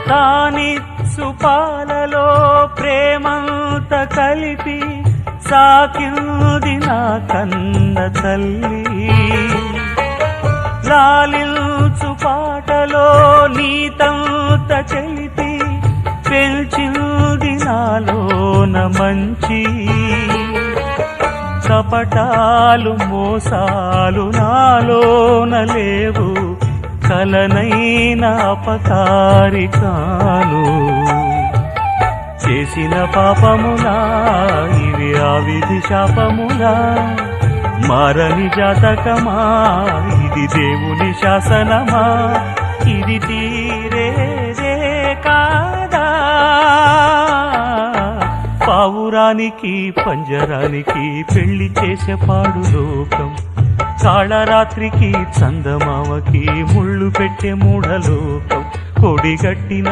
తానిచ్చు పాలలో ప్రేమంత కలిపి సాకింది నా కన్న తల్లి లాలించు పాటలో నీతంత చెలిపి పెంచింది నాలోన మంచి కపటాలు మోసాలు నాలోన లేవు కలనైన అపకారి కాను చేసిన పాపములా ఇవి ఆ విధి శాపములా మారని జాతకమా ఇది దేవుని శాసనమా ఇది తీరేదే కాదా పావురానికి పంజరానికి పెళ్లి చేసే పాడు లోకం కాళరాత్రికి చందమామకి ముళ్ళు పెట్టే మూఢలోకం కొడిగట్టిన